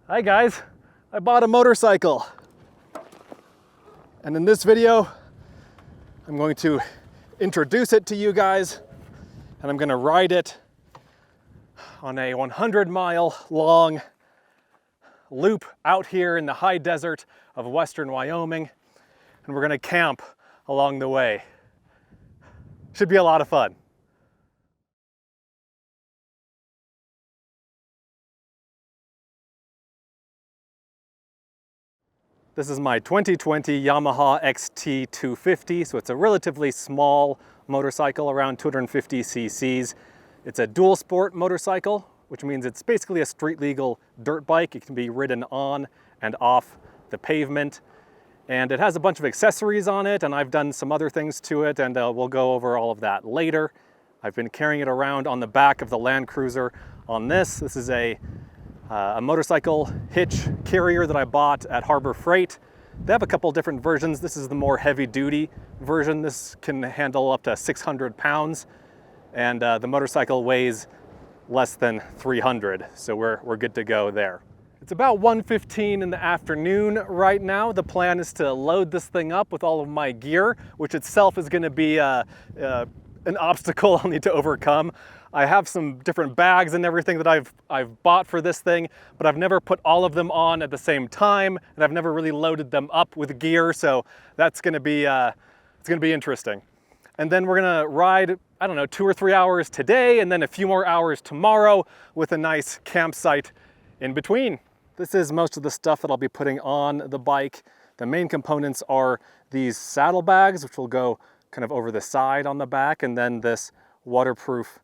Hi guys, I bought a motorcycle. And in this video, I'm going to introduce it to you guys, and I'm going to ride it on a 100-mile long loop out here in the high desert of western Wyoming, and we're going to camp along the way. Should be a lot of fun. This is my 2020 Yamaha XT250, so it's a relatively small motorcycle, around 250 cc's. It's a dual sport motorcycle, which means it's basically a street legal dirt bike. It can be ridden on and off the pavement. And it has a bunch of accessories on it, and I've done some other things to it, and we'll go over all of that later. I've been carrying it around on the back of the Land Cruiser on this. This is a motorcycle hitch carrier that I bought at Harbor Freight. They have a couple different versions. This is the more heavy-duty version. This can handle up to 600 pounds, and the motorcycle weighs less than 300, so we're good to go there. It's about 1:15 in the afternoon right now. The plan is to load this thing up with all of my gear, which itself is going to be an obstacle I'll need to overcome. I have some different bags and everything that I've bought for this thing, but I've never put all of them on at the same time, and I've never really loaded them up with gear, so that's going to be it's going to be interesting. And then we're going to ride, I don't know, 2 or 3 hours today, and then a few more hours tomorrow with a nice campsite in between. This is most of the stuff that I'll be putting on the bike. The main components are these saddlebags, which will go kind of over the side on the back, and then this waterproof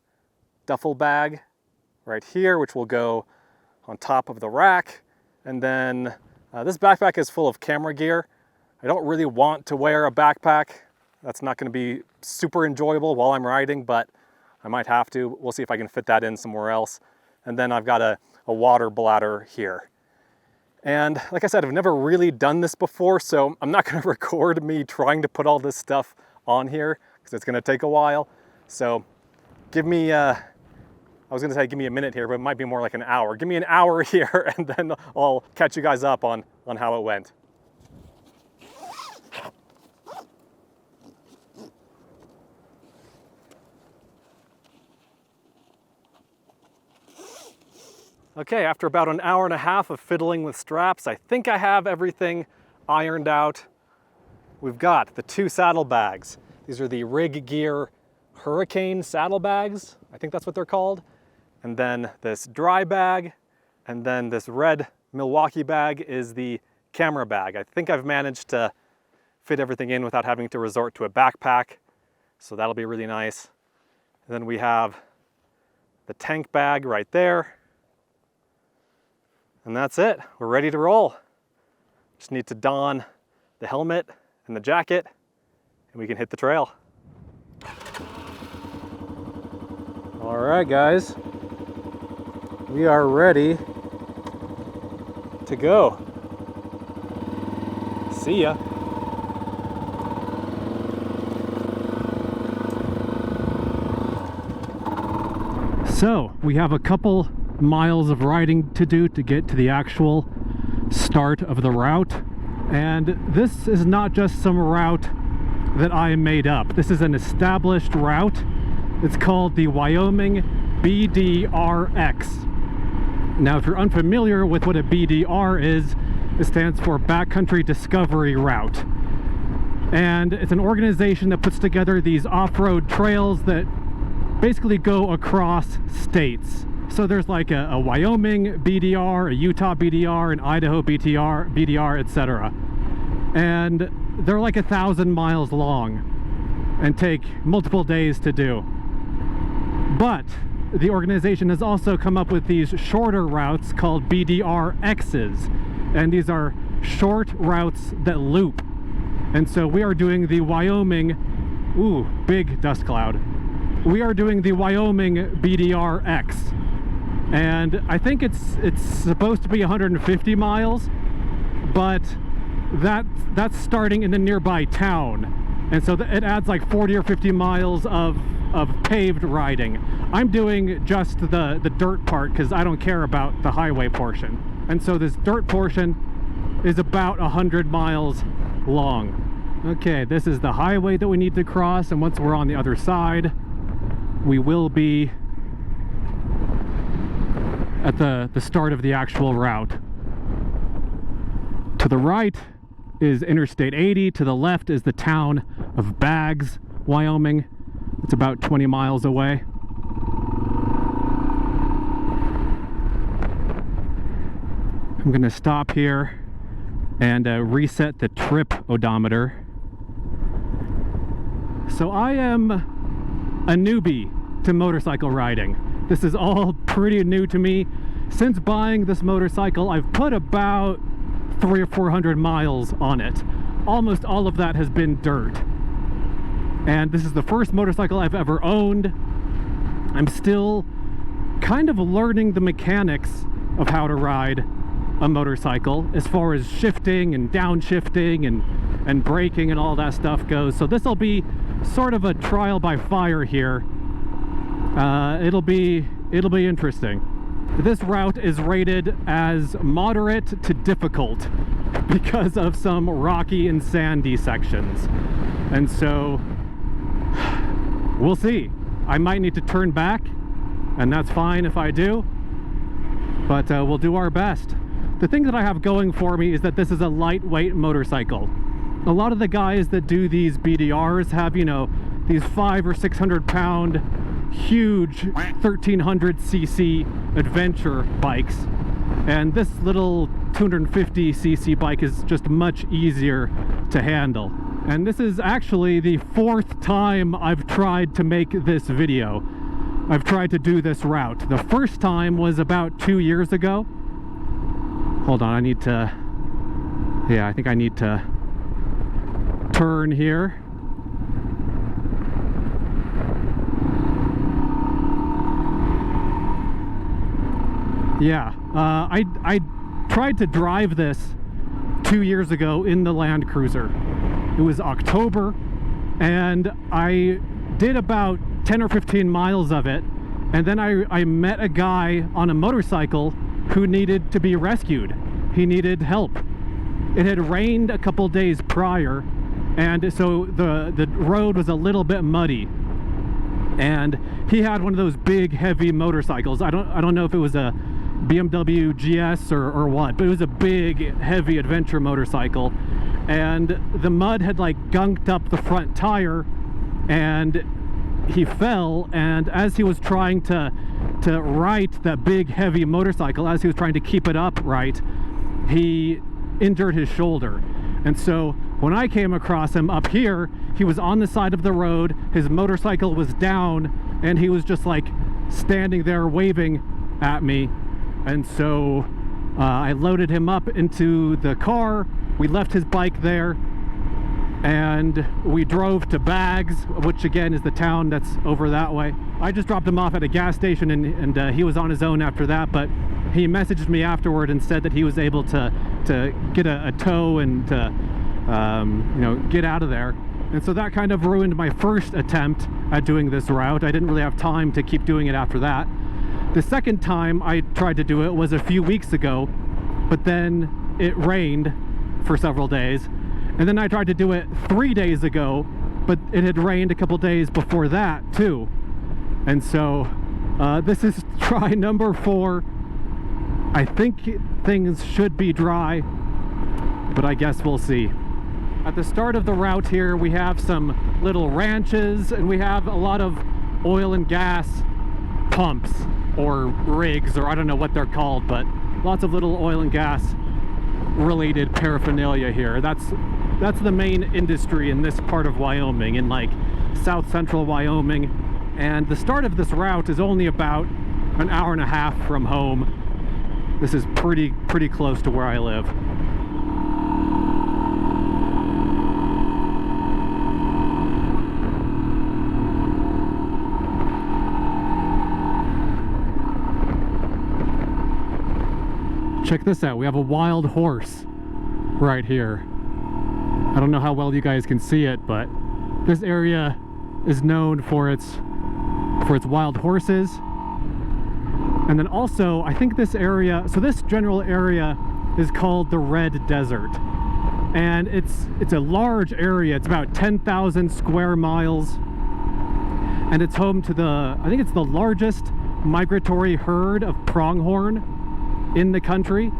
duffel bag right here, which will go on top of the rack. And then this backpack is full of camera gear. I don't really want to wear a backpack. That's not going to be super enjoyable while I'm riding, but I might have to. We'll see if I can fit that in somewhere else. And then I've got a water bladder here. And like I said, I've never really done this before, so I'm not going to record me trying to put all this stuff on here because it's going to take a while. So give me I was going to say give me a minute here, but it might be more like an hour. Give me an hour here, and then I'll catch you guys up on how it went. Okay, after about an hour and a half of fiddling with straps, I think I have everything ironed out. We've got the 2 saddlebags. These are the Rig Gear Hurricane saddlebags. I think that's what they're called. And then this dry bag, and then this red Milwaukee bag is the camera bag. I think I've managed to fit everything in without having to resort to a backpack, so that'll be really nice. And then we have the tank bag right there. And that's it, we're ready to roll. Just need to don the helmet and the jacket, and we can hit the trail. All right, guys. We are ready to go. See ya. So we have a couple miles of riding to do to get to the actual start of the route. And this is not just some route that I made up. This is an established route. It's called the Wyoming BDRX. Now, if you're unfamiliar with what a BDR is, it stands for Backcountry Discovery Route. And it's an organization that puts together these off-road trails that basically go across states. So there's like a Wyoming BDR, a Utah BDR, an Idaho BDR, etc. And they're like 1,000 miles long and take multiple days to do. But the organization has also come up with these shorter routes called BDRXs, and these are short routes that loop. And so we are doing the Wyoming, ooh, big dust cloud. We are doing the Wyoming BDRX, and I think it's supposed to be 150 miles, but that's starting in the nearby town, and so it adds like 40 or 50 miles of paved riding. I'm doing just the dirt part because I don't care about the highway portion. And so this dirt portion is about 100 miles long. Okay, this is the highway that we need to cross, and once we're on the other side, we will be at the start of the actual route. To the right is Interstate 80, to the left is the town of Baggs, Wyoming. It's about 20 miles away. I'm gonna stop here and reset the trip odometer. So I am a newbie to motorcycle riding. This is all pretty new to me. Since buying this motorcycle, I've put about 300 or 400 miles on it. Almost all of that has been dirt. And this is the first motorcycle I've ever owned. I'm still kind of learning the mechanics of how to ride a motorcycle as far as shifting and downshiftting and braking and all that stuff goes. So this will be sort of a trial by fire here. It'll be interesting. This route is rated as moderate to difficult because of some rocky and sandy sections. And so we'll see. I might need to turn back, and that's fine if I do, but we'll do our best. The thing that I have going for me is that this is a lightweight motorcycle. A lot of the guys that do these BDRs have, you know, these 500 or 600 pound huge 1300cc adventure bikes, and this little 250cc bike is just much easier to handle. And this is actually the 4th time I've tried to make this video. I've tried to do this route. The first time was about 2 years ago. Hold on, I need to, yeah, I think I need to turn here. Yeah, I tried to drive this 2 years ago in the Land Cruiser. It was October, and I did about 10 or 15 miles of it, and then I met a guy on a motorcycle who needed to be rescued. He needed help. It had rained a couple days prior, and so the road was a little bit muddy. And he had one of those big, heavy motorcycles. I don't know if it was a BMW GS or what, but it was a big, heavy adventure motorcycle. And the mud had like gunked up the front tire, and he fell, and as he was trying to right that big heavy motorcycle, as he was trying to keep it upright, he injured his shoulder. And so when I came across him up here, he was on the side of the road, his motorcycle was down, and he was just like standing there waving at me. And so I loaded him up into the car, we left his bike there, and we drove to Baggs, which again is the town that's over that way. I just dropped him off at a gas station, and he was on his own after that, but he messaged me afterward and said that he was able to get a tow and to you know, get out of there. And so that kind of ruined my first attempt at doing this route. I didn't really have time to keep doing it after that. The second time I tried to do it was a few weeks ago, but then it rained for several days. And then I tried to do it 3 days ago, but it had rained a couple days before that too. And so this is try number 4. I think things should be dry, but I guess we'll see. At the start of the route here, we have some little ranches, and we have a lot of oil and gas pumps or rigs, or I don't know what they're called, but lots of little oil and gas related paraphernalia here. That's the main industry in this part of Wyoming, in like south central Wyoming. And the start of this route is only about an hour and a half from home. This is pretty close to where I live. Check this out, we have a wild horse right here. I don't know how well you guys can see it, but this area is known for its wild horses. And then also, I think this area, so this general area is called the Red Desert. And it's a large area. It's about 10,000 square miles. And it's home to I think it's the largest migratory herd of pronghorn in the country.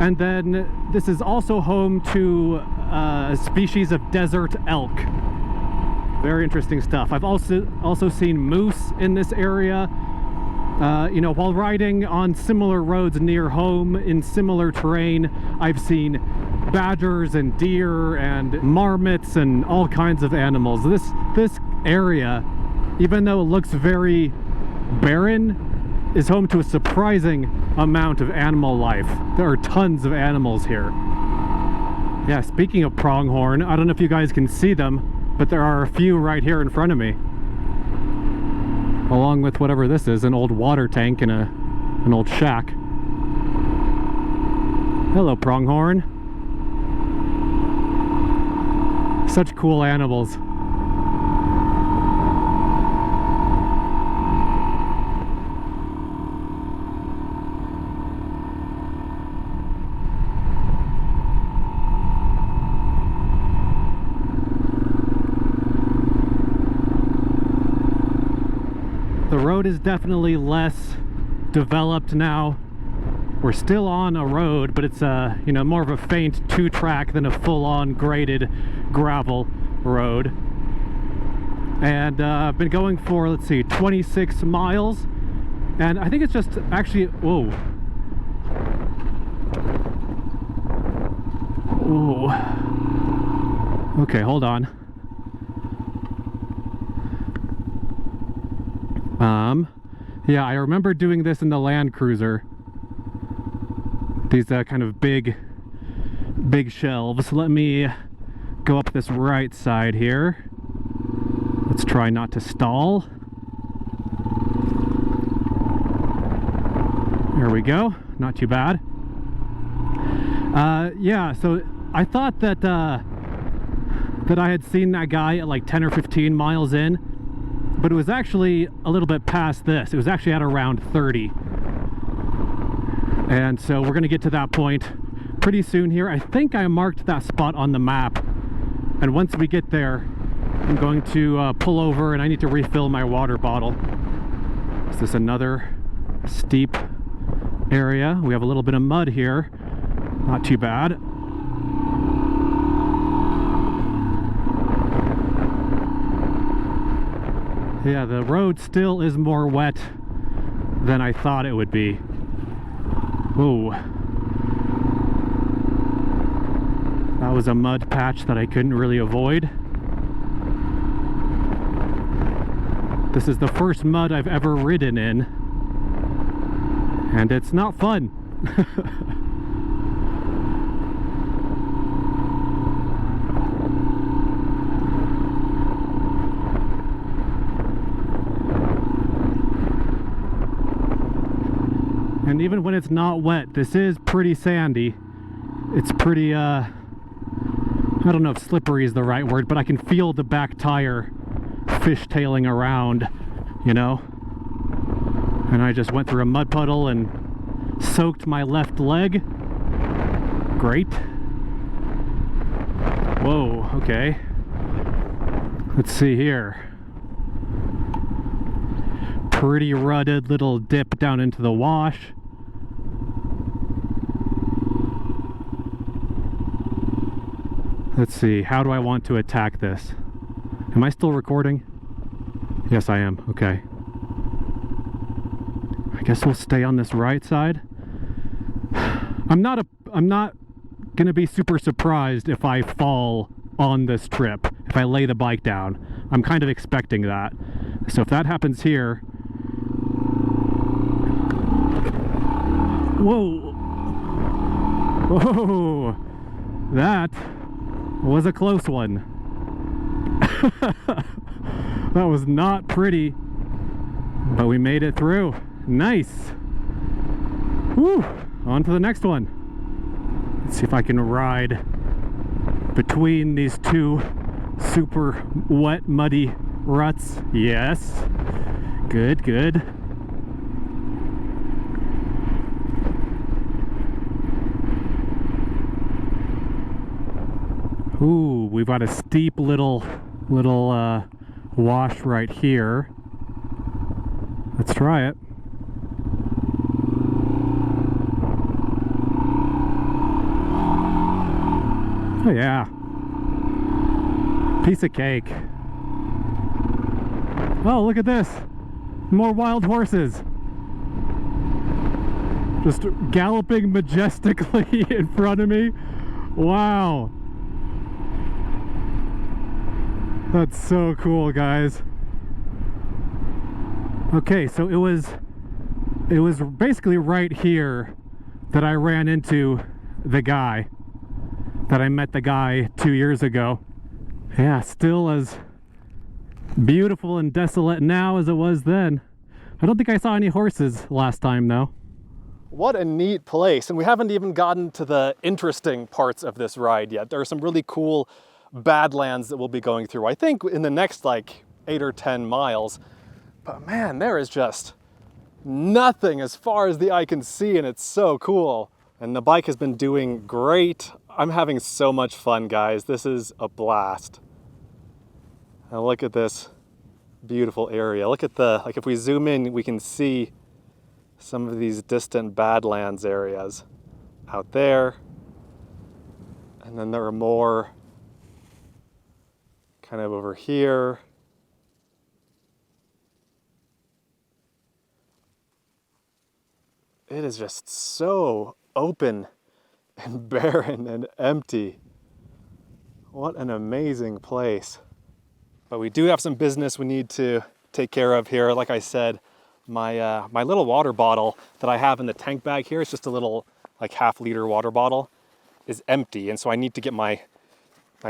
And then this is also home to a species of desert elk. Very interesting stuff. I've also seen moose in this area. You know, while riding on similar roads near home in similar terrain, I've seen badgers and deer and marmots and all kinds of animals. This area, even though it looks very barren, is home to a surprising amount of animal life. There are tons of animals here. Yeah, speaking of pronghorn, I don't know if you guys can see them, but there are a few right here in front of me. Along with whatever this is, an old water tank and an old shack. Hello, pronghorn. Such cool animals. The road is definitely less developed now. We're still on a road, but it's you know, more of a faint 2-track than a full-on graded gravel road. And I've been going for, let's see, 26 miles. And I think it's just actually, whoa. Whoa. Okay, hold on. Yeah, I remember doing this in the Land Cruiser. These kind of big shelves. Let me go up this right side here. Let's try not to stall. There we go. Not too bad. Yeah, so I thought that I had seen that guy at like 10 or 15 miles in, but it was actually a little bit past this. It was actually at around 30. And so we're gonna get to that point pretty soon here. I think I marked that spot on the map. And once we get there, I'm going to pull over and I need to refill my water bottle. Is this another steep area? We have a little bit of mud here. Not too bad. Yeah, the road still is more wet than I thought it would be. Whoa. That was a mud patch that I couldn't really avoid. This is the first mud I've ever ridden in, and it's not fun. And even when it's not wet, this is pretty sandy. It's pretty, I don't know if slippery is the right word, but I can feel the back tire fishtailing around, you know? And I just went through a mud puddle and soaked my left leg. Great. Whoa, okay. Let's see here. Pretty rutted little dip down into the wash. Let's see, how do I want to attack this? Am I still recording? Yes, I am. Okay. I guess we'll stay on this right side. I'm not gonna be super surprised if I fall on this trip, if I lay the bike down. I'm kind of expecting that. So if that happens here... Whoa! Whoa! That was a close one. That was not pretty, but we made it through. Nice. Woo! On to the next one. Let's see if I can ride between these two super wet, muddy ruts. Yes. Good, good. Ooh, we've got a steep little wash right here. Let's try it. Oh yeah. Piece of cake. Oh, look at this. More wild horses. Just galloping majestically in front of me. Wow. That's so cool, guys. Okay, so it was basically right here that I ran into the guy. That I met the guy 2 years ago. Yeah, still as beautiful and desolate now as it was then. I don't think I saw any horses last time though. What a neat place, and we haven't even gotten to the interesting parts of this ride yet. There are some really cool badlands that we'll be going through, I think in the next like 8 or 10 miles. But man, there is just nothing as far as the eye can see, and it's so cool. And the bike has been doing great. I'm having so much fun, guys. This is a blast. Now look at this beautiful area. Look at the, like if we zoom in, we can see some of these distant badlands areas out there. And then there are more kind of over here. It is just so open and barren and empty. What an amazing place. But we do have some business we need to take care of here. Like I said, my little water bottle that I have in the tank bag here, it's just a little like half-liter water bottle, is empty. And so I need to get my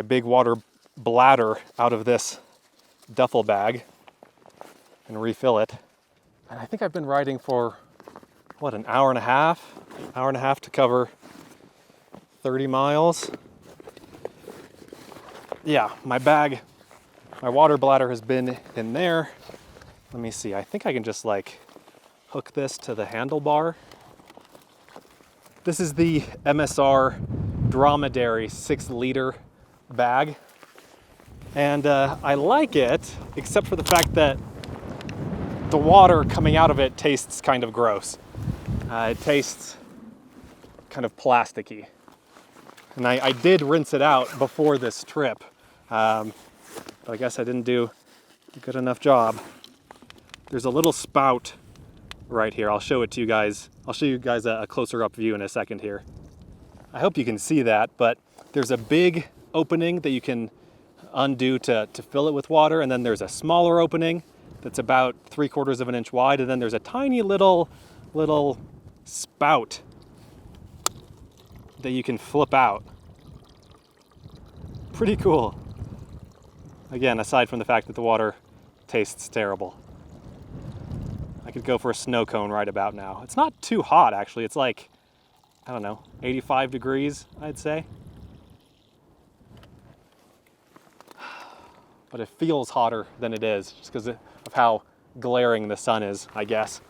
big water bladder out of this duffel bag and refill it. And I think I've been riding for, what, an hour and a half to cover 30 miles. Yeah, my water bladder has been in there. Let me see, I think I can just like hook this to the handlebar. This is the MSR Dromedary 6-liter bag. And I like it, except for the fact that the water coming out of it tastes kind of gross. It tastes kind of plasticky. And I did rinse it out before this trip, but I guess I didn't do a good enough job. There's a little spout right here. I'll show it to you guys. I'll show you guys a closer up view in a second here. I hope you can see that, but there's a big opening that you can undo to fill it with water, and then there's a smaller opening that's about 3/4 of an inch wide, and then there's a tiny little spout that you can flip out. Pretty cool. Again, aside from the fact that the water tastes terrible. I could go for a snow cone right about now. It's not too hot, actually. It's like, I don't know, 85 degrees, I'd say. But it feels hotter than it is, just because of how glaring the sun is, I guess.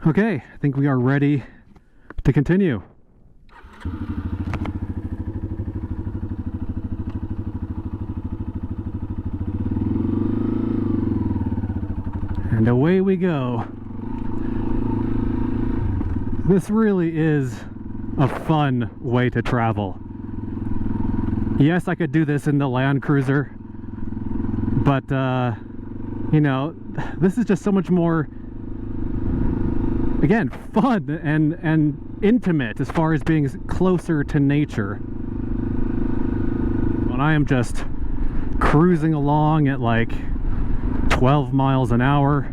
Okay, I think we are ready to continue. And away we go. This really is a fun way to travel. Yes, I could do this in the Land Cruiser, but you know, this is just so much more, again, fun and intimate as far as being closer to nature. When I am just cruising along at like 12 miles an hour.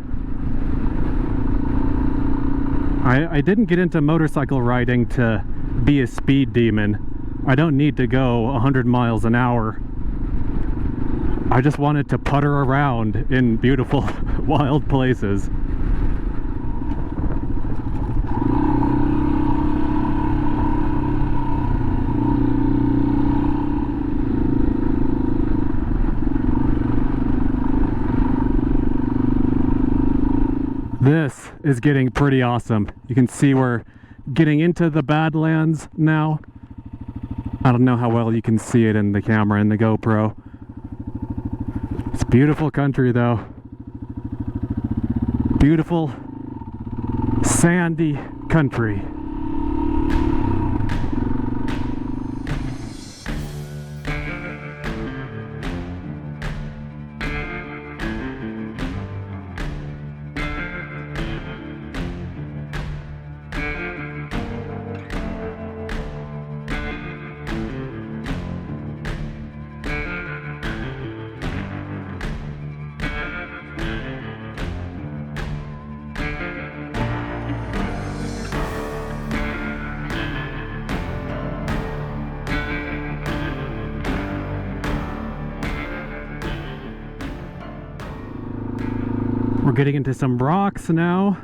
I didn't get into motorcycle riding to be a speed demon. I don't need to go 100 miles an hour. I just wanted to putter around in beautiful wild places. This is getting pretty awesome. You can see we're getting into the Badlands now. I don't know how well you can see it in the camera and the GoPro. It's beautiful country though. Beautiful sandy country. We're getting into some rocks now.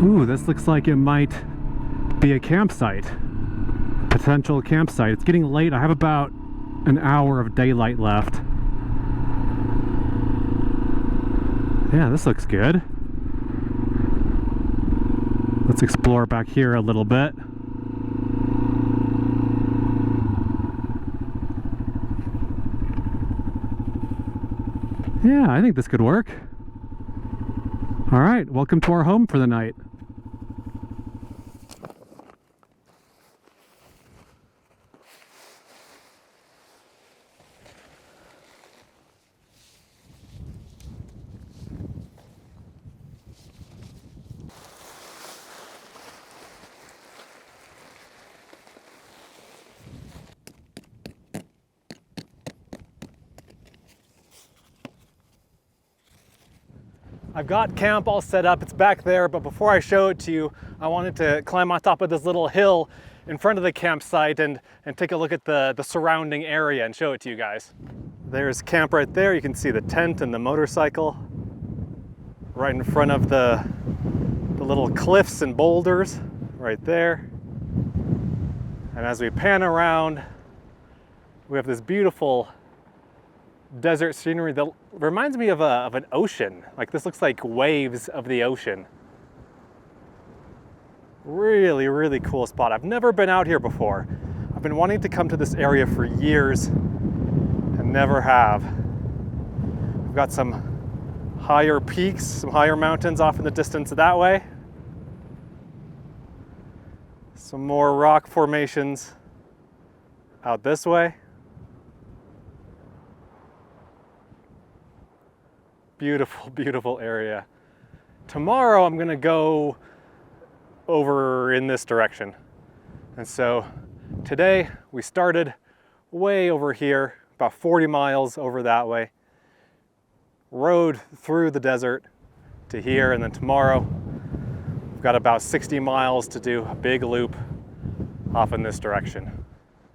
Ooh, this looks like it might be a campsite. Potential campsite. It's getting late. I have about an hour of daylight left. Yeah, this looks good. Let's explore back here a little bit. Yeah, I think this could work. All right, welcome to our home for the night. I've got camp all set up, it's back there, but before I show it to you, I wanted to climb on top of this little hill in front of the campsite and take a look at the surrounding area and show it to you guys. There's camp right there. You can see the tent and the motorcycle right in front of the little cliffs and boulders right there. And as we pan around, we have this beautiful desert scenery that reminds me of an ocean. Like, this looks like waves of the ocean. Really, really cool spot. I've never been out here before. I've been wanting to come to this area for years and never have. We've got some higher peaks, some higher mountains off in the distance that way. Some more rock formations out this way. Beautiful, beautiful area. Tomorrow I'm gonna go over in this direction. And so today we started way over here, about 40 miles over that way, rode through the desert to here, and then tomorrow we've got about 60 miles to do a big loop off in this direction.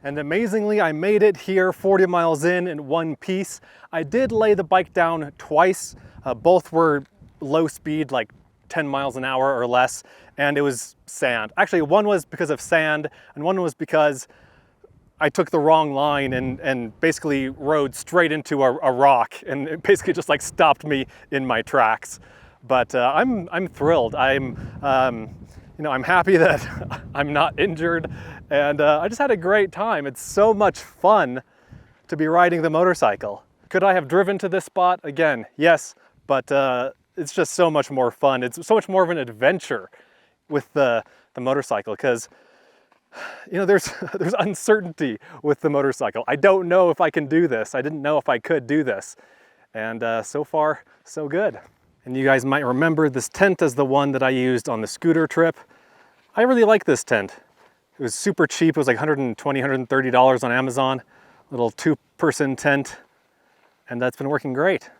And amazingly, I made it here 40 miles in one piece. I did lay the bike down twice. Both were low speed, like 10 miles an hour or less, and it was sand. Actually, one was because of sand, and one was because I took the wrong line and basically rode straight into a rock, and it basically just like stopped me in my tracks. But I'm thrilled. You know, I'm happy that I'm not injured, and I just had a great time. It's so much fun to be riding the motorcycle. Could I have driven to this spot again? Yes, but it's just so much more fun. It's so much more of an adventure with the motorcycle, because you know, there's uncertainty with the motorcycle. I don't know if I can do this. I didn't know if I could do this. And so far, so good. And you guys might remember this tent is the one that I used on the scooter trip. I really like this tent. It was super cheap. It was like $120, $130 on Amazon. Little 2-person tent. And that's been working great.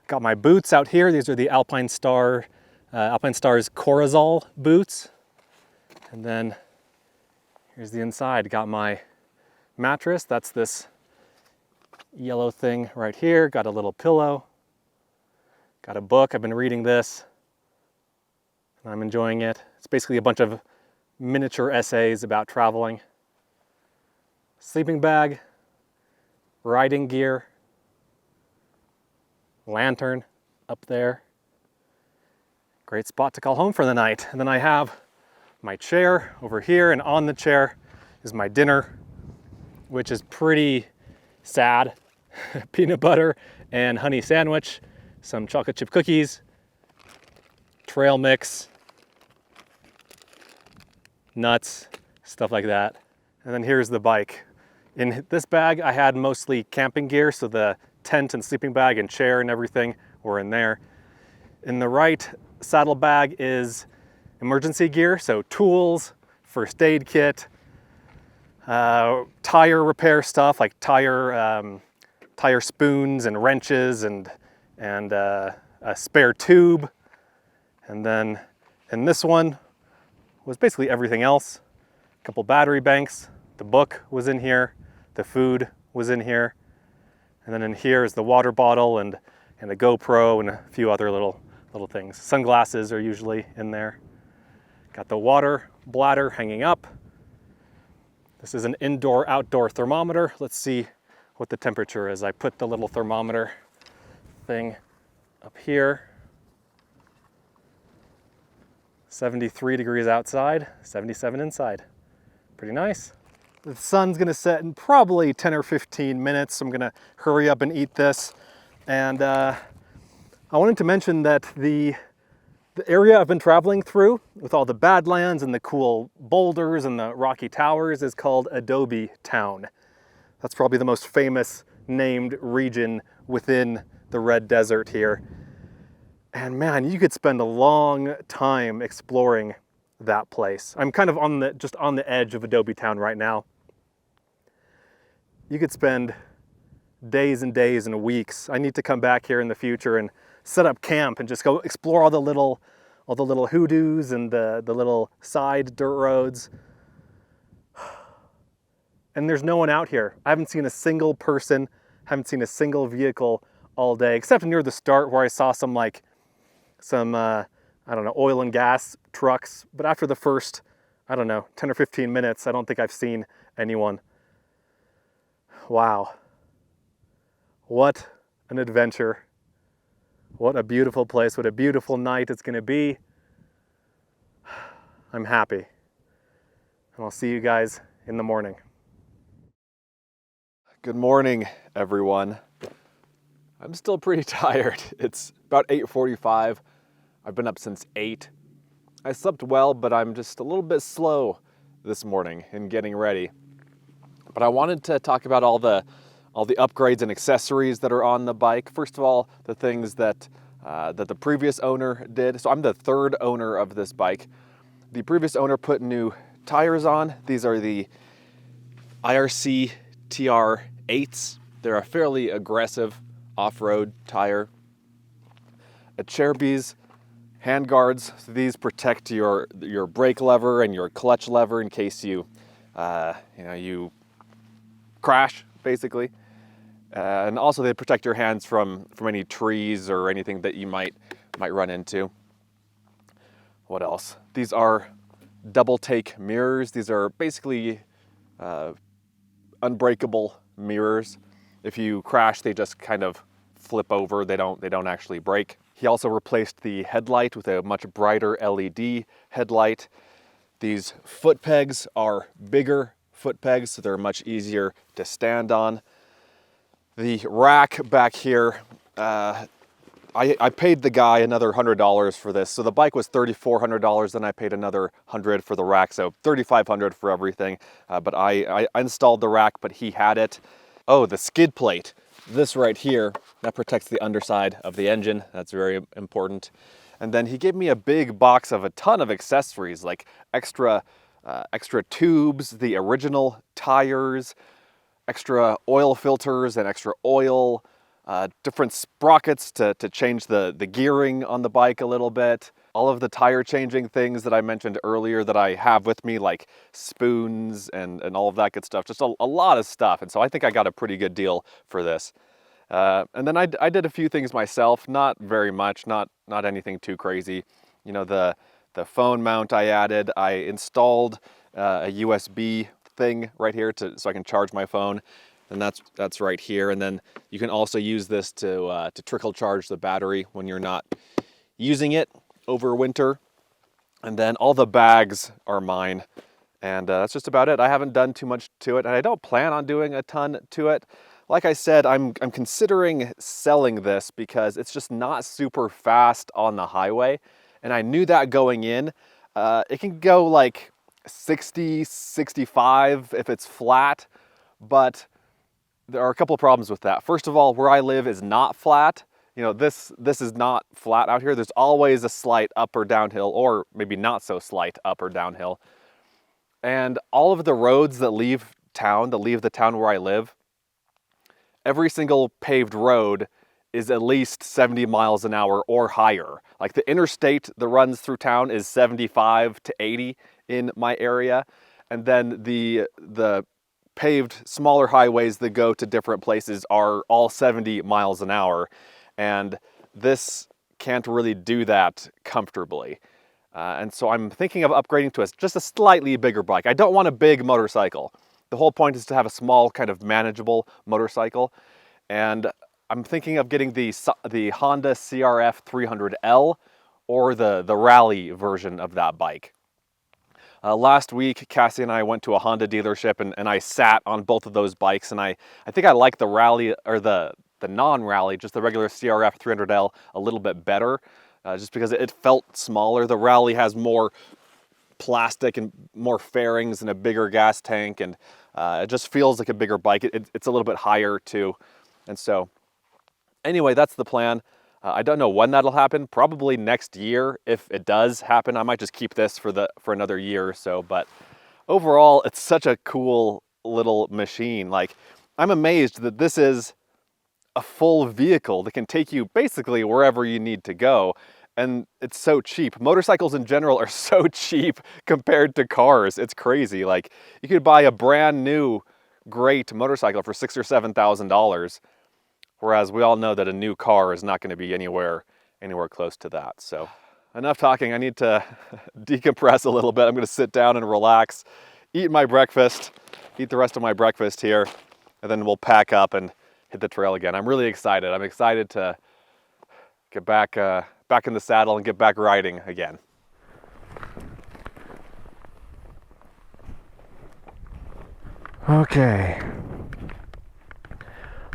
Got my boots out here. These are the Alpine Star's Corazol boots. And then here's the inside. Got my mattress. That's this yellow thing right here. Got a little pillow. Got a book. I've been reading this, and I'm enjoying it. It's basically a bunch of miniature essays about traveling. Sleeping bag, riding gear, lantern up there. Great spot to call home for the night. And then I have my chair over here, and on the chair is my dinner, which is pretty sad. Peanut butter and honey sandwich, some chocolate chip cookies, trail mix, nuts, stuff like that. And then here's the bike. In this bag, I had mostly camping gear, so the tent and sleeping bag and chair and everything were in there. In the right saddle bag is emergency gear, so tools, first aid kit, tire repair stuff like tire spoons and wrenches and a spare tube. And then in this one was basically everything else. A couple battery banks, the book was in here, the food was in here, and then in here is the water bottle and a GoPro and a few other little things. Sunglasses are usually in there. Got the water bladder hanging up. This is an indoor-outdoor thermometer. Let's see what the temperature is. I put the little thermometer thing up here. 73 degrees outside, 77 inside. Pretty nice. The sun's gonna set in probably 10 or 15 minutes. So I'm gonna hurry up and eat this. And I wanted to mention that the area I've been traveling through with all the badlands and the cool boulders and the rocky towers is called Adobe Town. That's probably the most famous named region within the Red Desert here. And man, you could spend a long time exploring that place. I'm kind of just on the edge of Adobe Town right now. You could spend days and days and weeks. I need to come back here in the future and set up camp and just go explore all the little hoodoos and the little side dirt roads. And there's no one out here. I haven't seen a single person, haven't seen a single vehicle all day, except near the start where I saw some I don't know, oil and gas trucks. But after the first, I don't know, 10 or 15 minutes, I don't think I've seen anyone. Wow. What an adventure. What a beautiful place. What a beautiful night it's gonna be. I'm happy. And I'll see you guys in the morning. Good morning, everyone. I'm still pretty tired. It's about 8:45. I've been up since 8. I slept well, but I'm just a little bit slow this morning in getting ready. But I wanted to talk about all the upgrades and accessories that are on the bike. First of all, the things that the previous owner did. So I'm the third owner of this bike. The previous owner put new tires on. These are the IRC TR8s. They're a fairly aggressive off-road tire. A Cherbys hand guards. So these protect your brake lever and your clutch lever in case you crash, basically. And also they protect your hands from any trees or anything that you might run into. What else? These are double take mirrors. These are basically unbreakable mirrors. If you crash, they just kind of flip over. They don't actually break. He also replaced the headlight with a much brighter LED headlight. These foot pegs are bigger foot pegs, so they're much easier to stand on. The rack back here, I paid the guy another $100 for this. So the bike was $3,400, then I paid another $100 for the rack, so $3,500 for everything. But I installed the rack, but he had it. Oh, the skid plate. This right here, that protects the underside of the engine. That's very important. And then he gave me a big box of a ton of accessories, like extra tubes, the original tires, extra oil filters and extra oil, different sprockets to change the gearing on the bike a little bit. All of the tire changing things that I mentioned earlier that I have with me, like spoons and all of that good stuff. Just a lot of stuff. And so I think I got a pretty good deal for this. And then I did a few things myself, not very much, not anything too crazy. You know, the phone mount I added, I installed a USB thing right here so I can charge my phone, and that's right here. And then you can also use this to trickle charge the battery when you're not using it over winter. And then all the bags are mine, and that's just about it. I haven't done too much to it, and I don't plan on doing a ton to it. Like I said, I'm considering selling this because it's just not super fast on the highway, and I knew that going in. It can go like 60, 65 if it's flat, but there are a couple of problems with that. First of all, where I live is not flat. You know, this is not flat out here. There's always a slight up or downhill, or maybe not so slight up or downhill. And all of the roads that leave the town where I live, every single paved road is at least 70 miles an hour or higher. Like the interstate that runs through town is 75 to 80 in my area. And then the paved smaller highways that go to different places are all 70 miles an hour. And this can't really do that comfortably. And so I'm thinking of upgrading to just a slightly bigger bike. I don't want a big motorcycle. The whole point is to have a small kind of manageable motorcycle. And I'm thinking of getting the Honda CRF 300L or the rally version of that bike. Last week, Cassie and I went to a Honda dealership and I sat on both of those bikes, and I think I like the rally, or the non-rally, just the regular CRF 300L a little bit better, just because it felt smaller. The rally has more plastic and more fairings and a bigger gas tank, and it just feels like a bigger bike. It's a little bit higher too. And so anyway, that's the plan. I don't know when that'll happen, probably next year. If it does happen, I might just keep this for another year or so. But overall, it's such a cool little machine. Like, I'm amazed that this is a full vehicle that can take you basically wherever you need to go. And it's so cheap. Motorcycles in general are so cheap compared to cars. It's crazy. Like, you could buy a brand new, great motorcycle for $6,000 or $7,000. Whereas we all know that a new car is not going to be anywhere close to that. So enough talking. I need to decompress a little bit. I'm going to sit down and relax, eat my breakfast, eat the rest of my breakfast here, and then we'll pack up and hit the trail again. I'm really excited. I'm excited to get back in the saddle and get back riding again. Okay.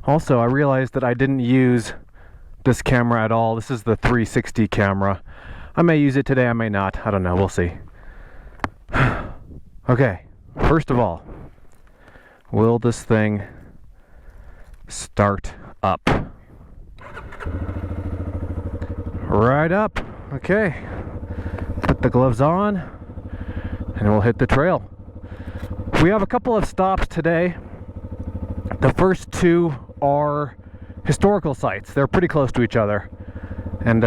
Also, I realized that I didn't use this camera at all. This is the 360 camera. I may use it today, I may not. I don't know, we'll see. Okay, first of all, will this thing start up? Right up. Okay. Put the gloves on, and we'll hit the trail. We have a couple of stops today. The first two are historical sites. They're pretty close to each other, and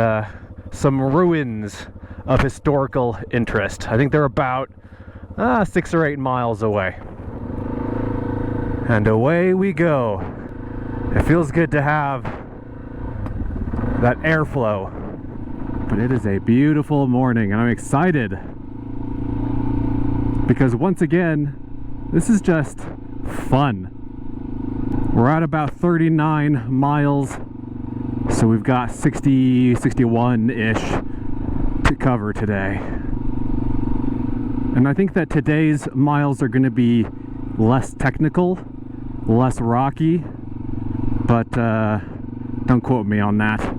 some ruins of historical interest. I think they're about 6 or 8 miles away. And away we go. It feels good to have that airflow. But it is a beautiful morning, and I'm excited because once again, this is just fun. We're at about 39 miles, so we've got 61-ish to cover today. And I think that today's miles are going to be less technical, less rocky, but don't quote me on that.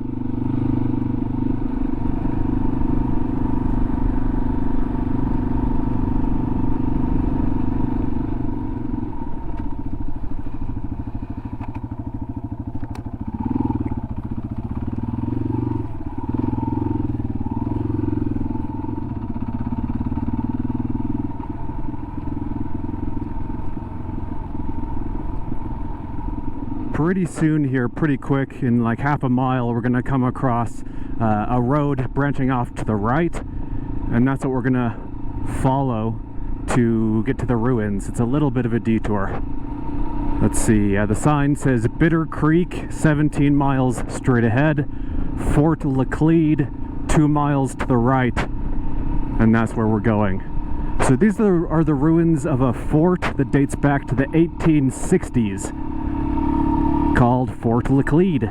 Pretty soon here, pretty quick, in like half a mile, we're gonna come across a road branching off to the right, and that's what we're gonna follow to get to the ruins. It's a little bit of a detour. Let's see, the sign says Bitter Creek, 17 miles straight ahead, Fort LaClede, 2 miles to the right, and that's where we're going. So these are the ruins of a fort that dates back to the 1860s. Called Fort LaClede.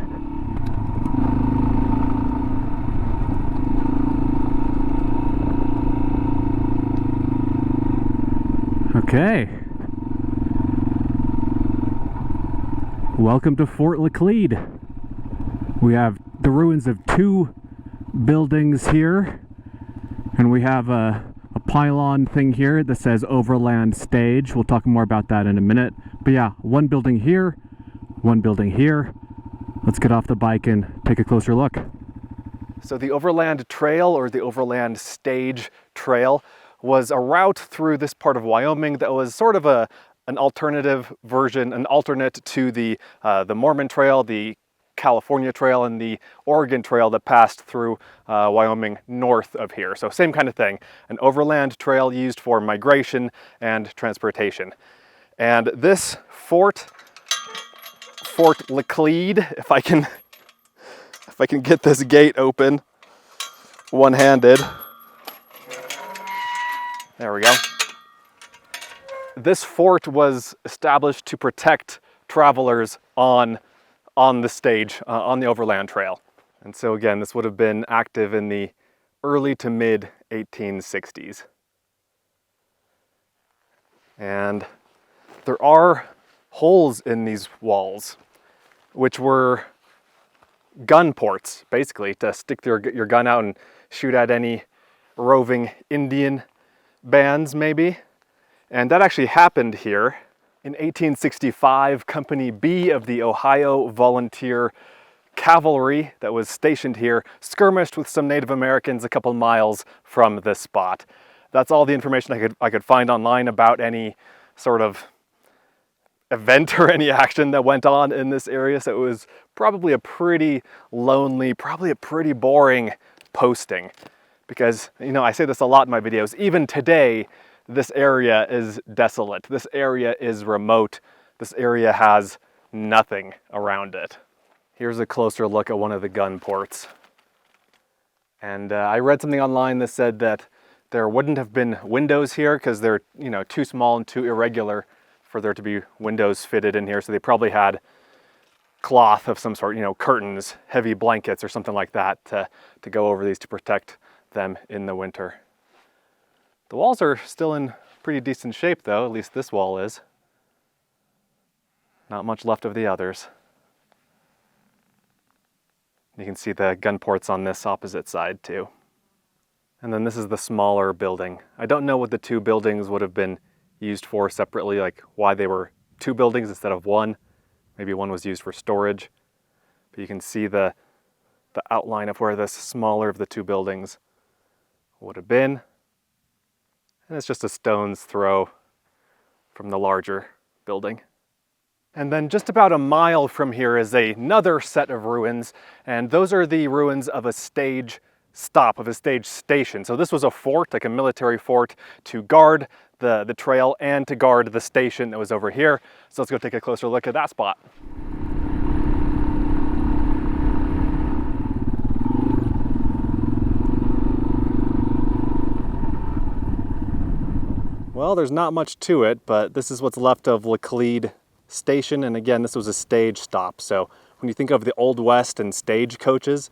Okay. Welcome to Fort LaClede. We have the ruins of 2 buildings here, and we have a pylon thing here that says Overland Stage. We'll talk more about that in a minute. But yeah, 1 building here, 1 building here. Let's get off the bike and take a closer look. So the Overland Trail, or the Overland Stage Trail, was a route through this part of Wyoming that was sort of an alternative version, an alternate to the Mormon Trail, the California Trail, and the Oregon Trail that passed through Wyoming north of here. So same kind of thing, an overland trail used for migration and transportation. And this Fort LaClede, if I can get this gate open one-handed. There we go. This fort was established to protect travelers on the stage, on the Overland Trail. And so again, this would have been active in the early to mid 1860s. And there are holes in these walls, which were gun ports, basically, to stick your gun out and shoot at any roving Indian bands, maybe. And that actually happened here. In 1865, Company B of the Ohio Volunteer Cavalry that was stationed here skirmished with some Native Americans a couple miles from this spot. That's all the information I could find online about any sort of event or any action that went on in this area. So it was probably a pretty lonely, probably a pretty boring posting, because, you know, I say this a lot in my videos. Even today, this area is desolate. This area is remote. This area has nothing around it. Here's a closer look at one of the gun ports. And I read something online that said that there wouldn't have been windows here because they're, you know, too small and too irregular for there to be windows fitted in here. So they probably had cloth of some sort, you know, curtains, heavy blankets or something like that to go over these to protect them in the winter. The walls are still in pretty decent shape though, at least this wall is. Not much left of the others. You can see the gun ports on this opposite side too. And then this is the smaller building. I don't know what the 2 buildings would have been used for separately, like why they were 2 buildings instead of 1. Maybe 1 was used for storage. But you can see the outline of where this smaller of the 2 buildings would have been. And it's just a stone's throw from the larger building. And then just about a mile from here is another set of ruins, and those are the ruins of a stage stop, of a stage station. So this was a fort, like a military fort, to guard the trail and to guard the station that was over here. So let's go take a closer look at that spot. Well, there's not much to it, but this is what's left of LaClede Station. And again, this was a stage stop. So when you think of the Old West and stage coaches,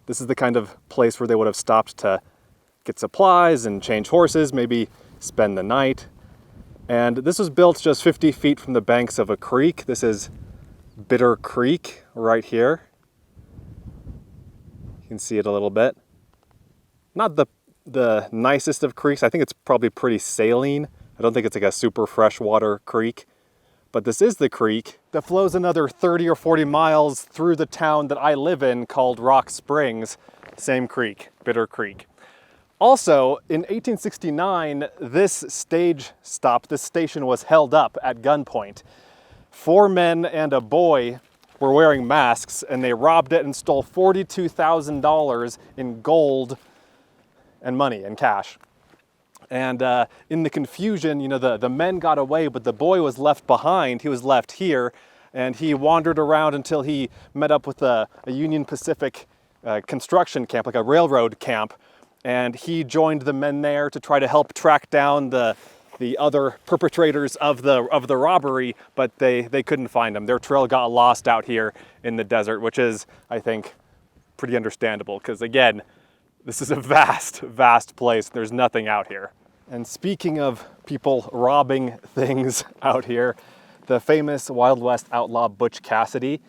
this is the kind of place where they would have stopped to get supplies and change horses, maybe spend the night. And this was built just 50 feet from the banks of a creek. This is Bitter Creek right here. You can see it a little bit. Not the nicest of creeks. I think it's probably pretty saline. I don't think it's like a super freshwater creek. But this is the creek that flows another 30 or 40 miles through the town that I live in called Rock Springs. Same creek, Bitter Creek. Also, in 1869, this stage stop, this station was held up at gunpoint. 4 men and a boy were wearing masks, and they robbed it and stole $42,000 in gold and money and cash. And in the confusion, you know, the men got away, but the boy was left behind. He was left here, and he wandered around until he met up with a Union Pacific construction camp, like a railroad camp, and he joined the men there to try to help track down the other perpetrators of the robbery, but they couldn't find them. Their trail got lost out here in the desert, which is, I think, pretty understandable, because again, this is a vast, vast place. There's nothing out here. And speaking of people robbing things out here, the famous Wild West outlaw Butch Cassidy,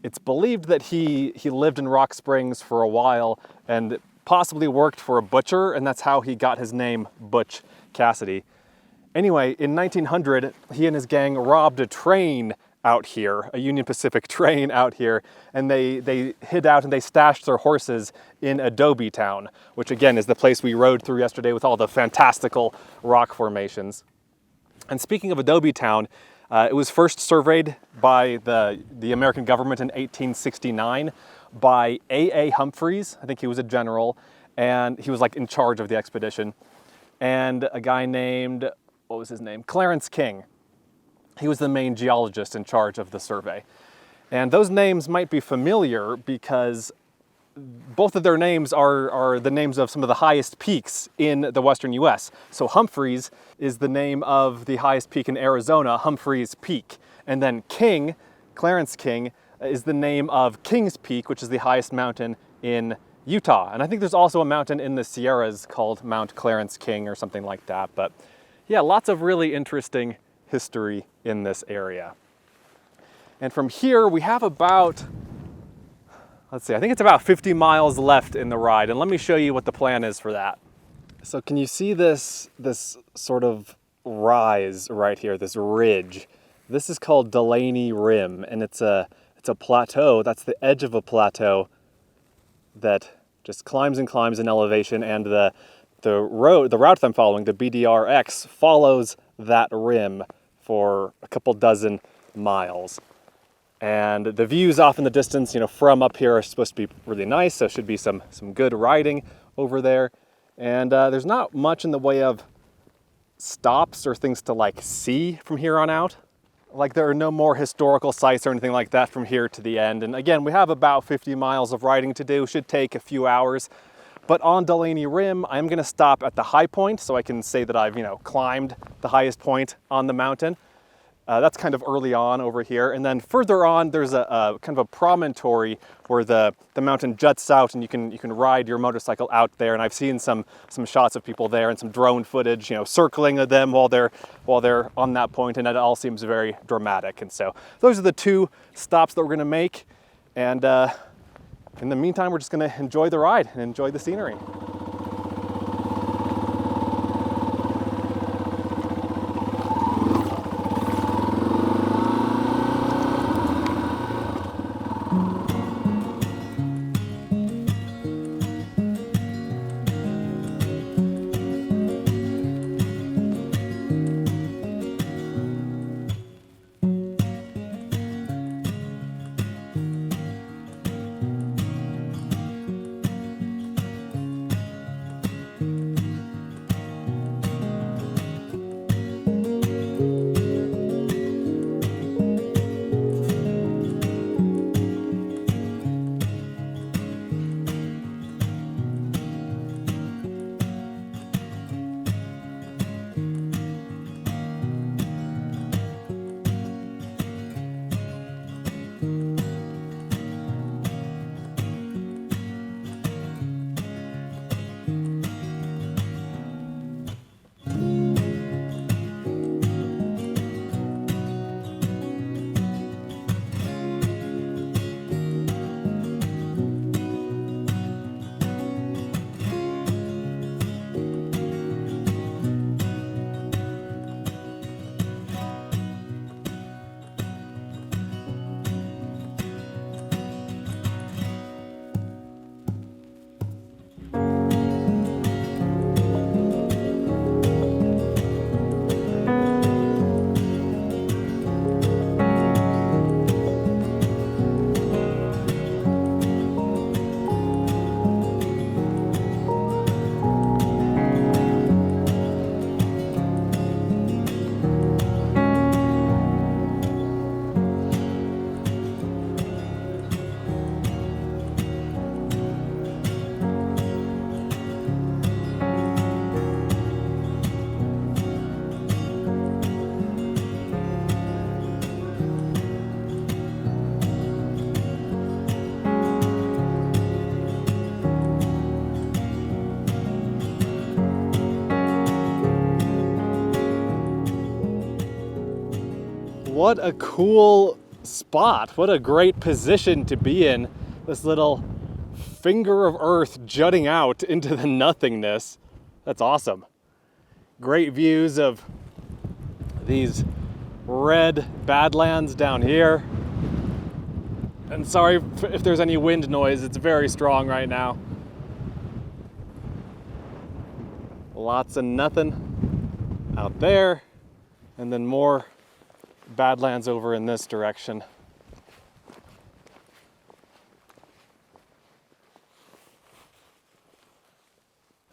it's believed that he lived in Rock Springs for a while and possibly worked for a butcher, and that's how he got his name Butch Cassidy. Anyway, in 1900, he and his gang robbed a train out here, a Union Pacific train out here, and they hid out and they stashed their horses in Adobe Town, which again is the place we rode through yesterday with all the fantastical rock formations. And speaking of Adobe Town, it was first surveyed by the American government in 1869 by A.A. Humphreys. I think he was a general, and he was like in charge of the expedition. And a guy named, what was his name? Clarence King. He was the main geologist in charge of the survey. And those names might be familiar because both of their names are the names of some of the highest peaks in the western US. So Humphreys is the name of the highest peak in Arizona, Humphreys Peak. And then King, Clarence King, is the name of Kings Peak, which is the highest mountain in Utah. And I think there's also a mountain in the Sierras called Mount Clarence King or something like that. But yeah, lots of really interesting history in this area. And from here we have about, let's see, I think it's about 50 miles left in the ride, and let me show you what the plan is for that. So can you see this sort of rise right here, this ridge? This is called Delaney Rim, and it's a plateau. That's the edge of a plateau that just climbs and climbs in elevation, and the route that I'm following, the BDRX, follows that rim for a couple dozen miles. And the views off in the distance, you know, from up here are supposed to be really nice, so should be some good riding over there. And there's not much in the way of stops or things to like see from here on out. Like there are no more historical sites or anything like that from here to the end. And again, we have about 50 miles of riding to do, should take a few hours. But on Delaney Rim, I'm gonna stop at the high point so I can say that I've, you know, climbed the highest point on the mountain. That's kind of early on over here. And then further on, there's a kind of a promontory where the mountain juts out and you can ride your motorcycle out there. And I've seen some shots of people there and some drone footage, you know, circling them while they're on that point, and it all seems very dramatic. And so those are the two stops that we're gonna make. And in the meantime, we're just gonna enjoy the ride and enjoy the scenery. What a cool spot. What a great position to be in. This little finger of earth jutting out into the nothingness. That's awesome. Great views of these red badlands down here. And sorry if there's any wind noise, it's very strong right now. Lots of nothing out there, and then more badlands over in this direction.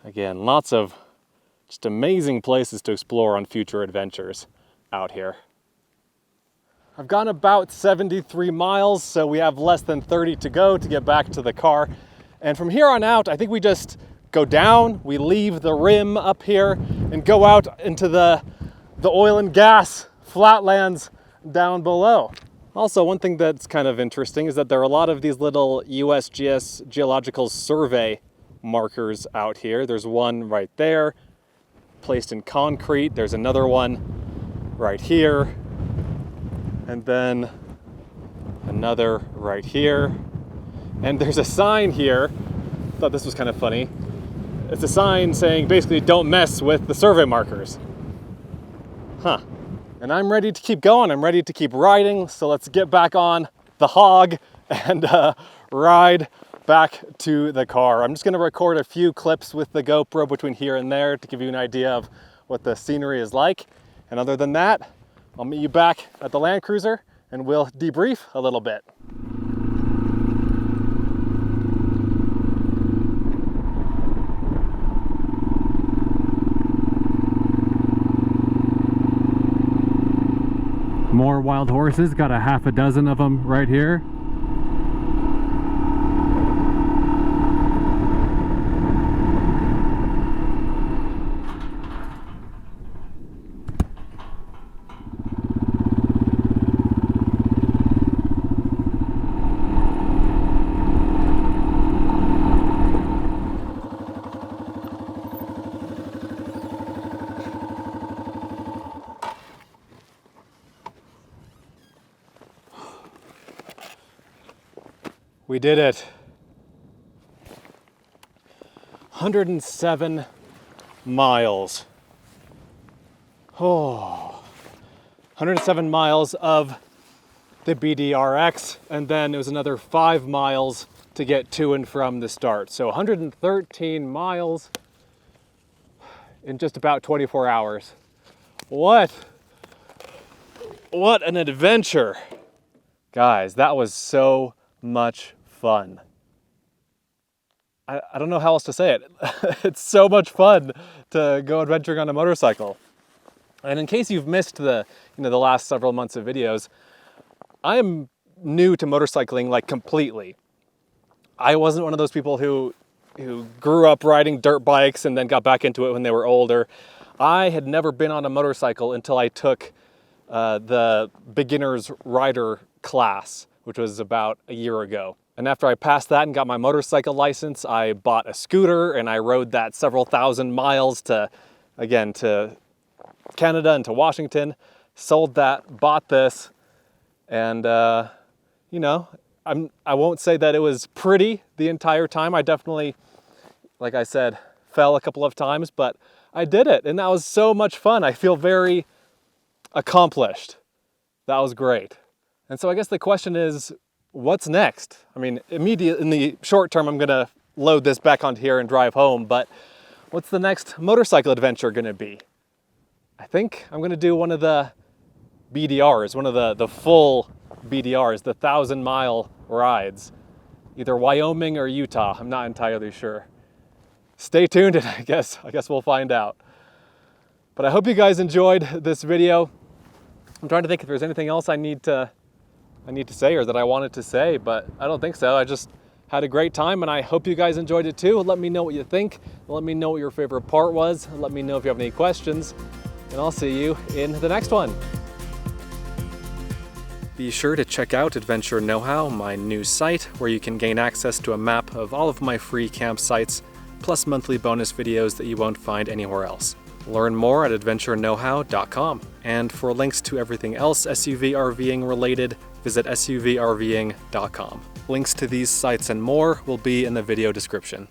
Again, lots of just amazing places to explore on future adventures out here. I've gone about 73 miles, so we have less than 30 to go to get back to the car. And from here on out, I think we just go down, we leave the rim up here and go out into the oil and gas flatlands down below. Also, one thing that's kind of interesting is that there are a lot of these little USGS Geological Survey markers out here. There's one right there, placed in concrete. There's another one right here, and then another right here. And there's a sign here. I thought this was kind of funny. It's a sign saying basically don't mess with the survey markers. Huh. And I'm ready to keep going. I'm ready to keep riding. So let's get back on the hog and ride back to the car. I'm just going to record a few clips with the GoPro between here and there to give you an idea of what the scenery is like. And other than that, I'll meet you back at the Land Cruiser and we'll debrief a little bit. More wild horses, got a half a dozen of them right here. We did it. 107 miles. Oh, 107 miles of the BDRX, and then it was another 5 miles to get to and from the start. So 113 miles in just about 24 hours. What an adventure. Guys, that was so much fun. I don't know how else to say it. It's so much fun to go adventuring on a motorcycle. And in case you've missed the last several months of videos, I am new to motorcycling like completely. I wasn't one of those people who grew up riding dirt bikes and then got back into it when they were older. I had never been on a motorcycle until I took the beginner's rider class, which was about a year ago. And after I passed that and got my motorcycle license, I bought a scooter and I rode that several thousand miles to Canada and to Washington, sold that, bought this, and I won't say that it was pretty the entire time. I definitely, like I said, fell a couple of times, but I did it and that was so much fun. I feel very accomplished. That was great. And so I guess the question is, what's next? I mean, immediately in the short term, I'm gonna load this back onto here and drive home, but what's the next motorcycle adventure gonna be? I think I'm gonna do one of the BDRs, one of the full BDRs, the 1,000-mile rides, either Wyoming or Utah. I'm not entirely sure. Stay tuned and I guess we'll find out. But I hope you guys enjoyed this video. I'm trying to think if there's anything else I need to say or that I wanted to say, but I don't think so. I just had a great time and I hope you guys enjoyed it too. Let me know what you think. Let me know what your favorite part was. Let me know if you have any questions, and I'll see you in the next one. Be sure to check out Adventure Know-How, my new site, where you can gain access to a map of all of my free campsites, plus monthly bonus videos that you won't find anywhere else. Learn more at adventureknowhow.com. And for links to everything else SUV RVing related, visit suvrving.com. Links to these sites and more will be in the video description.